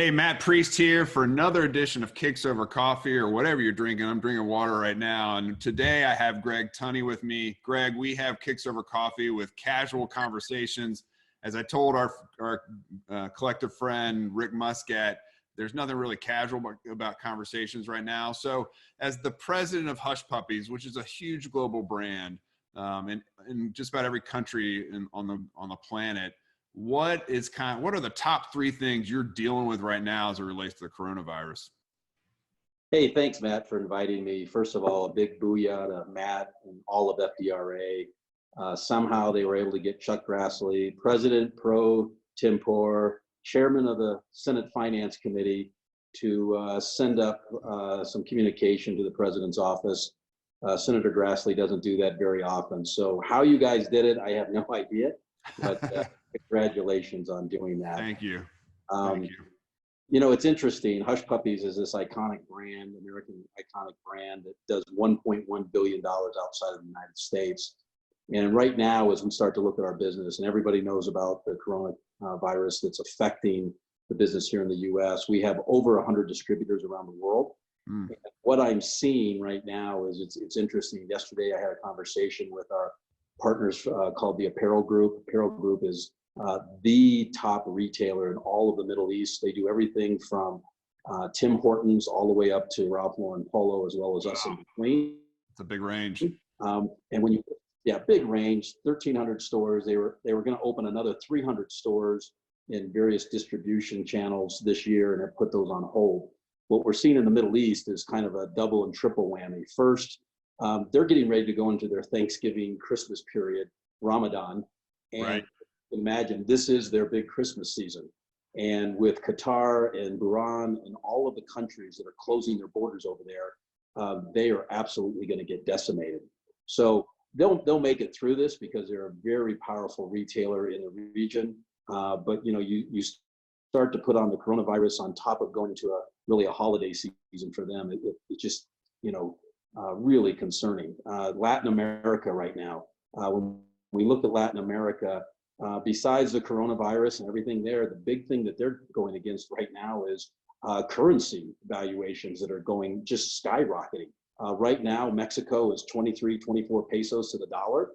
Hey, Matt Priest here for another edition of Kicks Over Coffee or whatever you're drinking. I'm drinking water right now. And today I have Greg Tunney with me. Greg, we have Kicks Over Coffee with casual conversations. As I told our collective friend, Rick Muscat, there's nothing really casual about conversations right now. So as the president of Hush Puppies, which is a huge global brand in just about every country on the planet, what are the top three things you're dealing with right now as it relates to the coronavirus? Hey, thanks, Matt, for inviting me. First of all, a big booyah to Matt and all of FDRA. Somehow they were able to get Chuck Grassley, President pro tempore, chairman of the Senate Finance Committee, to send up some communication to the president's office. Senator Grassley doesn't do that very often. So how you guys did it, I have no idea, but congratulations on doing that. Thank you. Thank you. You know, it's interesting. Hush Puppies is this iconic brand, American iconic brand that does $1.1 billion outside of the United States. And right now, as we start to look at our business, and everybody knows about the coronavirus that's affecting the business here in the U.S., we have over 100 distributors around the world. And what I'm seeing right now is it's interesting. Yesterday, I had a conversation with our partners called the Apparel Group. Apparel Group is the top retailer in all of the Middle East. They do everything from Tim Hortons all the way up to Ralph Lauren Polo, as well as us in between. It's a big range. And when big range, 1,300 stores. They were going to open another 300 stores in various distribution channels this year, and have put those on hold. What we're seeing in the Middle East is kind of a double and triple whammy. First, they're getting ready to go into their Thanksgiving, Christmas period, Ramadan, and right. Imagine this is their big Christmas season. And with Qatar and Bahrain and all of the countries that are closing their borders over there, they are absolutely going to get decimated. So they'll make it through this because they're a very powerful retailer in the region. But you start to put on the coronavirus on top of going into a holiday season for them. It's just really concerning. Latin America right now, when we look at Latin America, besides the coronavirus and everything there, the big thing that they're going against right now is currency valuations that are going just skyrocketing. Right now, Mexico is 23, 24 pesos to the dollar.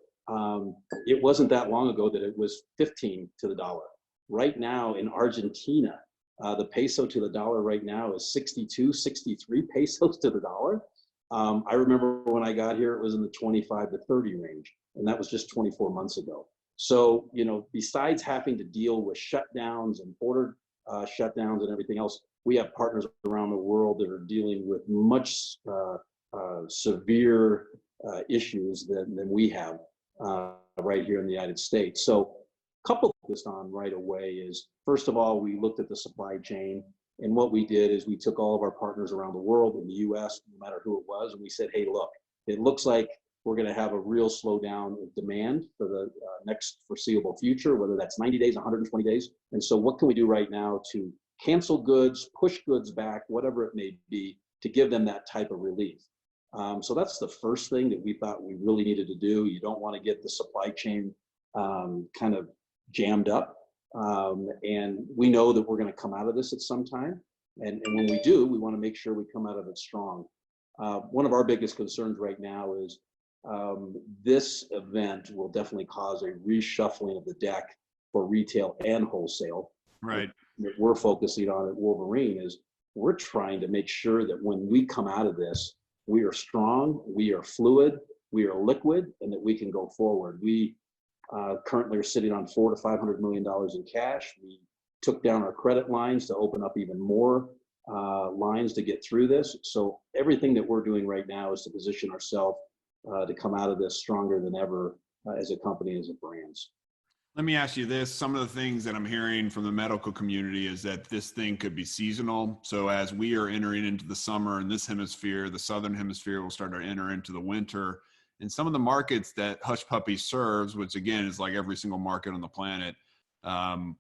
It wasn't that long ago that it was 15 to the dollar. Right now in Argentina, the peso to the dollar right now is 62, 63 pesos to the dollar. I remember when I got here, it was in the 25 to 30 range, and that was just 24 months ago. So, besides having to deal with shutdowns and border shutdowns and everything else, we have partners around the world that are dealing with much severe issues than we have right here in the United States. So, coupled this on right away is, first of all, we looked at the supply chain. And what we did is we took all of our partners around the world in the U.S., no matter who it was, and we said, hey, look, it looks like we're going to have a real slowdown of demand for the next foreseeable future, whether that's 90 days, 120 days. And so what can we do right now to cancel goods, push goods back, whatever it may be, to give them that type of relief? So that's the first thing that we thought we really needed to do. You don't want to get the supply chain kind of jammed up. And we know that we're going to come out of this at some time. And when we do, we want to make sure we come out of it strong. One of our biggest concerns right now is this event will definitely cause a reshuffling of the deck for retail and wholesale. Right. What we're focusing on at Wolverine is we're trying to make sure that when we come out of this, we are strong, we are fluid, we are liquid, and that we can go forward. We currently are sitting on $400 to $500 million in cash. We took down our credit lines to open up even more lines to get through this. So everything that we're doing right now is to position ourselves to come out of this stronger than ever as a company, as a brand. Let me ask you this. Some of the things that I'm hearing from the medical community is that this thing could be seasonal. So as we are entering into the summer in this hemisphere, the southern hemisphere will start to enter into the winter. And some of the markets that Hush Puppies serves, which again is like every single market on the planet,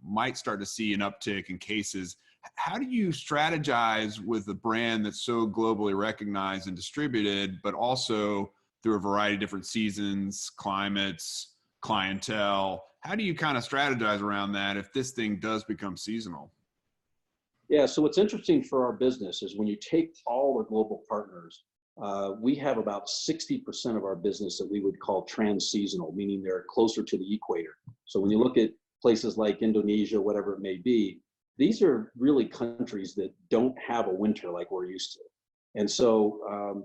might start to see an uptick in cases. How do you strategize with a brand that's so globally recognized and distributed, but also through a variety of different seasons, climates, clientele? How do you kind of strategize around that if this thing does become seasonal? Yeah, so what's interesting for our business is when you take all the global partners, we have about 60% of our business that we would call trans-seasonal, meaning they're closer to the equator. So when you look at places like Indonesia, whatever it may be, these are really countries that don't have a winter like we're used to. And so,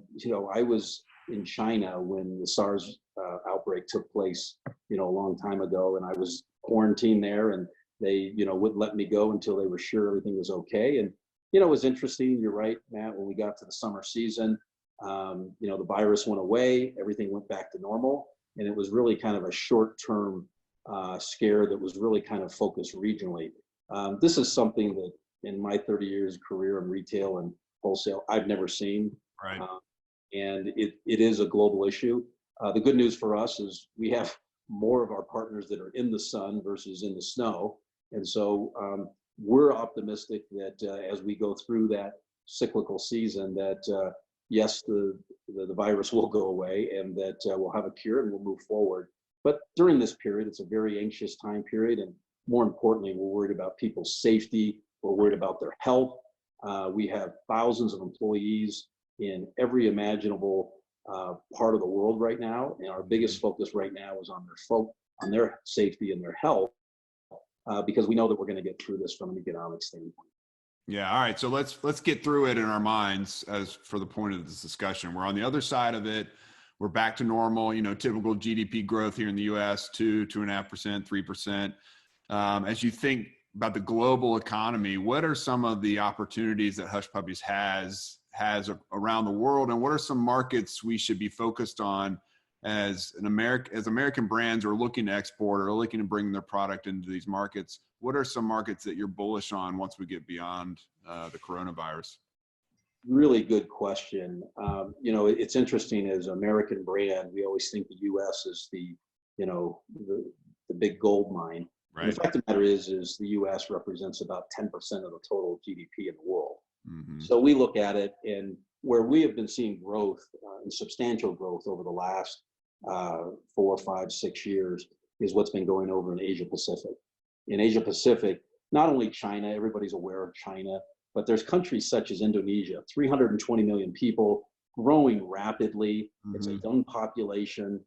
I was in China when the SARS outbreak took place, a long time ago, and I was quarantined there, and they, wouldn't let me go until they were sure everything was okay. And, it was interesting. You're right, Matt, when we got to the summer season, the virus went away, everything went back to normal. And it was really kind of a short-term scare that was really kind of focused regionally. This is something that in my 30 years career in retail and wholesale, I've never seen. Right. And it is a global issue. The good news for us is we have more of our partners that are in the sun versus in the snow. And so we're optimistic that as we go through that cyclical season, that yes, the virus will go away and that we'll have a cure and we'll move forward. But during this period, it's a very anxious time period. And more importantly, we're worried about people's safety. We're worried about their health. We have thousands of employees in every imaginable part of the world right now. And our biggest focus right now is on their safety and their health, because we know that we're going to get through this from an economic standpoint. Yeah. All right. So let's get through it in our minds as for the point of this discussion. We're on the other side of it. We're back to normal, typical GDP growth here in the US, 2.5%, 3%. As you think about the global economy, what are some of the opportunities that Hush Puppies has around the world? And what are some markets we should be focused on as American brands are looking to export or looking to bring their product into these markets? What are some markets that you're bullish on once we get beyond the coronavirus? Really good question. It's interesting as an American brand, we always think the U.S. is the big gold mine. Right. And the fact of the matter is the U.S. represents about 10% of the total GDP in the world. Mm-hmm. So we look at it, and where we have been seeing growth and substantial growth over the last 4, 5, 6 years is what's been going over in Asia Pacific. In Asia Pacific, not only China, everybody's aware of China, but there's countries such as Indonesia, 320 million people, growing rapidly. Mm-hmm. It's a young population.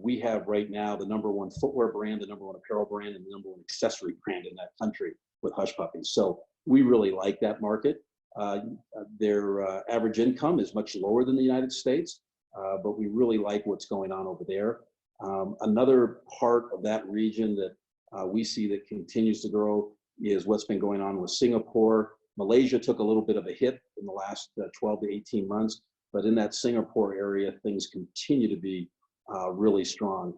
We have right now the #1 footwear brand, the #1 apparel brand, and the #1 accessory brand in that country with Hush Puppies. So we really like that market. Their average income is much lower than the United States, but we really like what's going on over there. Another part of that region that we see that continues to grow is what's been going on with Singapore. Malaysia took a little bit of a hit in the last 12 to 18 months, but in that Singapore area, things continue to be really strong.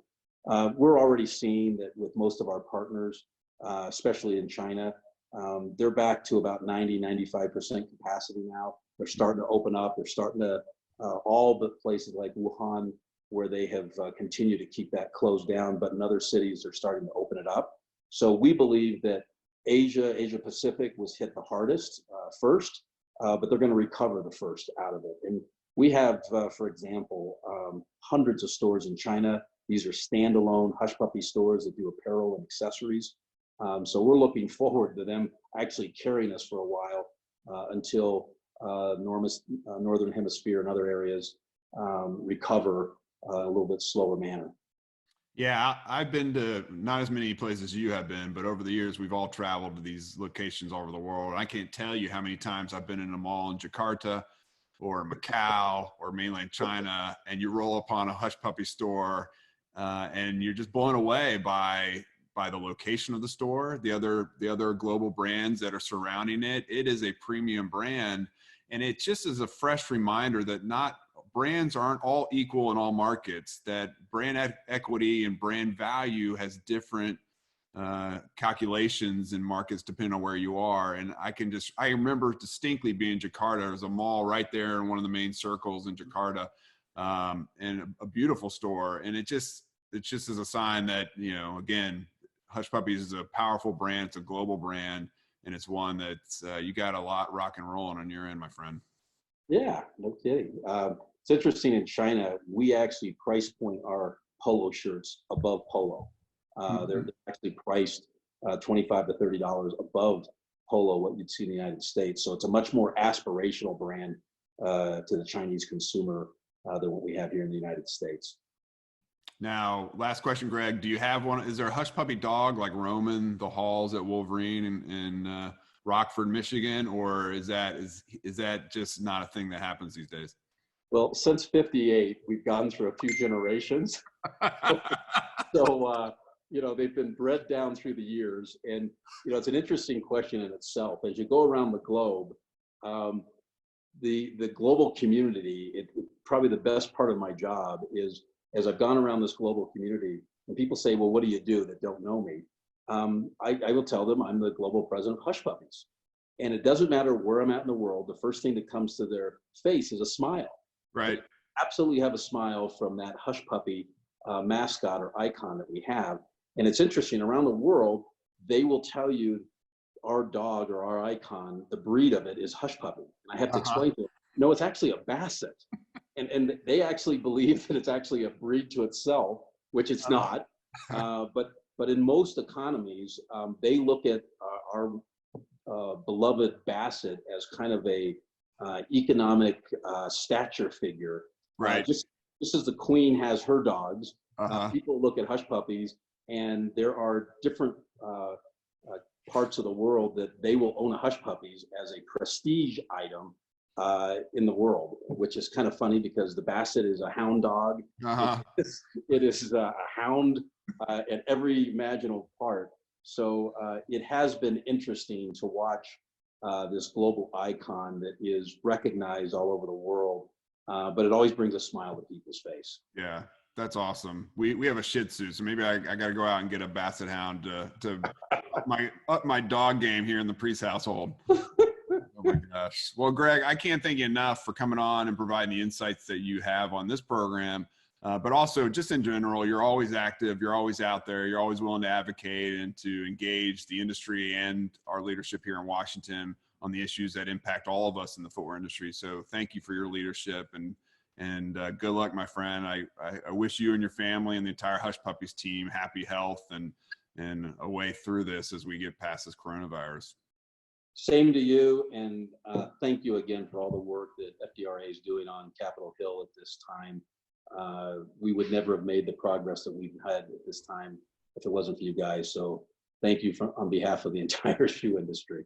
We're already seeing that with most of our partners, especially in China, they're back to about 90-95% capacity now. They're starting to open up. They're starting to, all but places like Wuhan, where they have continued to keep that closed down, but in other cities, they're starting to open it up. So we believe that Asia Pacific was hit the hardest first, but they're going to recover the first out of it. And we have, for example, hundreds of stores in China. These are standalone Hush Puppy stores that do apparel and accessories. So we're looking forward to them actually carrying us for a while until Northern Hemisphere and other areas recover a little bit slower manner. Yeah, I've been to not as many places as you have been, but over the years, we've all traveled to these locations all over the world. I can't tell you how many times I've been in a mall in Jakarta or Macau or mainland China, and you roll upon a Hush Puppy store and you're just blown away by the location of the store, the other global brands that are surrounding it. It is a premium brand, and it just is a fresh reminder that brands aren't all equal in all markets, that brand equity and brand value has different calculations in markets depending on where you are. And I remember distinctly being in Jakarta. There was a mall right there in one of the main circles in Jakarta, and a beautiful store. And it just is a sign that, again, Hush Puppies is a powerful brand. It's a global brand, and it's one that's you got a lot rock and rolling on your end, my friend. Yeah, no kidding. It's interesting, in China, we actually price point our polo shirts above polo. They're actually priced $25 to $30 above Polo, what you'd see in the United States. So it's a much more aspirational brand to the Chinese consumer than what we have here in the United States. Now, last question, Greg. Do you have one? Is there a Hush Puppy dog like roaming the halls at Wolverine in Rockford, Michigan, or is that just not a thing that happens these days? Well, since '58, we've gone through a few generations. So they've been bred down through the years, and it's an interesting question in itself. As you go around the globe, the global community, probably the best part of my job is, as I've gone around this global community, and people say, well, what do you do that don't know me? I will tell them I'm the global president of Hush Puppies. And it doesn't matter where I'm at in the world, the first thing that comes to their face is a smile. Right. They absolutely have a smile from that Hush Puppy mascot or icon that we have. And it's interesting, around the world, they will tell you our dog or our icon, the breed of it is Hush Puppy. And I have to explain to them, no, it's actually a Basset. And they actually believe that it's actually a breed to itself, which it's not. But in most economies, they look at our beloved Basset as kind of a economic stature figure. Right. Just as the Queen has her dogs, people look at Hush Puppies, and there are different parts of the world that they will own a Hush Puppies as a prestige item in the world, which is kind of funny because the Basset is a hound dog. It is a hound at every imaginable part. So it has been interesting to watch this global icon that is recognized all over the world, but it always brings a smile to people's face. Yeah, that's awesome. We have a Shih Tzu, so maybe I got to go out and get a Basset Hound to up my dog game here in the Priest household. Oh my gosh. Well, Greg, I can't thank you enough for coming on and providing the insights that you have on this program. But also just in general, you're always active, you're always out there, you're always willing to advocate and to engage the industry and our leadership here in Washington on the issues that impact all of us in the footwear industry. So thank you for your leadership, and good luck, my friend. I wish you and your family and the entire Hush Puppies team happy health and a way through this as we get past this coronavirus. Same to you, and thank you again for all the work that FDRA is doing on Capitol Hill at this time. We would never have made the progress that we've had at this time if it wasn't for you guys. So thank you on behalf of the entire shoe industry.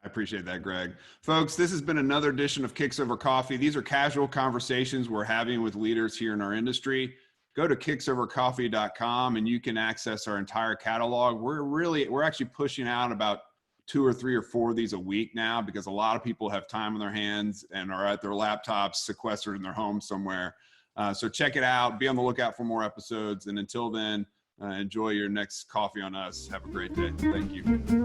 I appreciate that, Greg. Folks, this has been another edition of Kicks Over Coffee. These are casual conversations we're having with leaders here in our industry. Go to kicksovercoffee.com and you can access our entire catalog. We're actually pushing out about 2 or 3 or 4 of these a week now, because a lot of people have time on their hands and are at their laptops sequestered in their homes somewhere. So check it out. Be on the lookout for more episodes. And until then, enjoy your next coffee on us. Have a great day. Thank you.